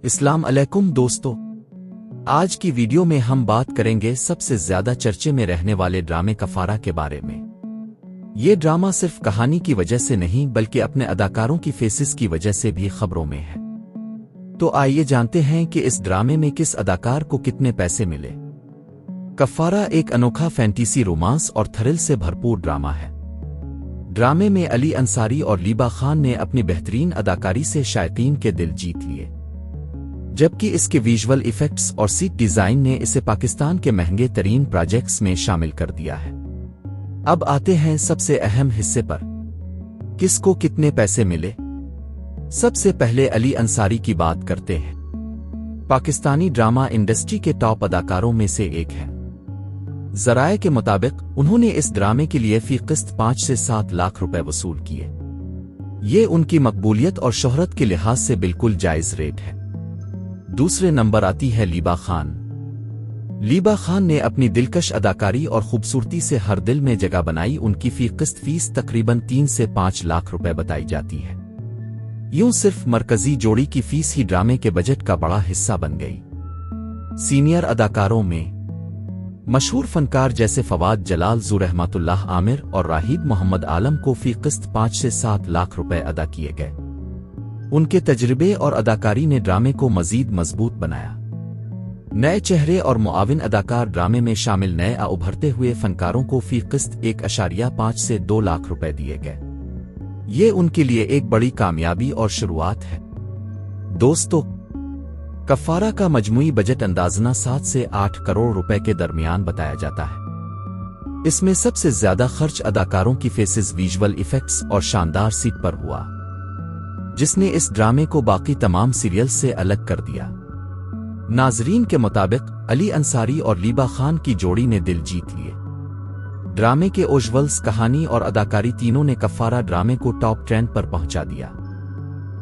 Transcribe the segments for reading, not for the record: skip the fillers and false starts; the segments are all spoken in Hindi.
अस्सलाम अलैकुम दोस्तों, आज की वीडियो में हम बात करेंगे सबसे ज्यादा चर्चे में रहने वाले ड्रामे कफारा के बारे में। ये ड्रामा सिर्फ कहानी की वजह से नहीं बल्कि अपने अदाकारों की फेसेस की वजह से भी खबरों में है। तो आइए जानते हैं कि इस ड्रामे में किस अदाकार को कितने पैसे मिले। कफारा एक अनोखा फैंटेसी रोमांस और थ्रिल से भरपूर ड्रामा है। ड्रामे में अली अंसारी और लीबा खान ने अपनी बेहतरीन अदाकारी से शायकीन के दिल जीत लिए, जबकि इसके विजुअल इफेक्ट्स और सीट डिजाइन ने इसे पाकिस्तान के महंगे तरीन प्रोजेक्ट्स में शामिल कर दिया है। अब आते हैं सबसे अहम हिस्से पर, किसको कितने पैसे मिले। सबसे पहले अली अंसारी की बात करते हैं। पाकिस्तानी ड्रामा इंडस्ट्री के टॉप अदाकारों में से एक है। जराये के मुताबिक उन्होंने इस ड्रामे के लिए फी किस्त 5 से 7 लाख रुपए वसूल किए। ये उनकी मकबूलियत और शोहरत के लिहाज से बिल्कुल जायज रेट है। दूसरे नंबर आती है लीबा खान। लीबा खान ने अपनी दिलकश अदाकारी और खूबसूरती से हर दिल में जगह बनाई। उनकी फी किस्त फीस तकरीबन 3 से 5 लाख रुपए बताई जाती है। यूं सिर्फ मरकजी जोड़ी की फीस ही ड्रामे के बजट का बड़ा हिस्सा बन गई। सीनियर अदाकारों में मशहूर फनकार जैसे फवाद जलाल, रहमतुल्लाह आमिर और राहिद मोहम्मद आलम को फी किस्त 5 से 7 लाख रुपए अदा किए गए। उनके तजर्बे और अदाकारी ने ड्रामे को मजीद मजबूत बनाया। नए चेहरे और मुआविन अदाकार ड्रामे में शामिल नए उभरते हुए फनकारों को फी किस्त 1.5 से 2 लाख रुपए दिए गए। ये उनके लिए एक बड़ी कामयाबी और शुरुआत है। दोस्तों, कफारा का मजमूई बजट अंदाजना 7 से 8 करोड़ रुपए के दरमियान बताया जाता है। इसमें सबसे ज्यादा खर्च अदाकारों की फेसेस, विजुअल इफेक्ट्स और शानदार सीट पर हुआ, जिसने इस ड्रामे को बाकी तमाम सीरियल से अलग कर दिया। नाजरीन के मुताबिक अली अंसारी और लीबा खान की जोड़ी ने दिल जीत लिए। ड्रामे के ओजुअल्स, कहानी और अदाकारी तीनों ने कफारा ड्रामे को टॉप ट्रेंड पर पहुंचा दिया।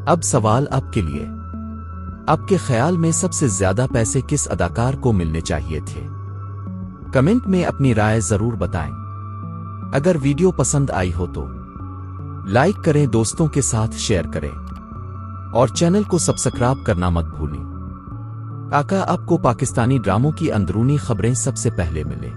अब सवाल आपके लिए, आपके ख्याल में सबसे ज्यादा पैसे किस अदाकार को मिलने चाहिए थे? कमेंट में अपनी राय जरूर बताएं। अगर वीडियो पसंद आई हो तो लाइक करें, दोस्तों के साथ शेयर करें और चैनल को सब्सक्राइब करना मत भूलें, ताकि आपको पाकिस्तानी ड्रामों की अंदरूनी खबरें सबसे पहले मिले।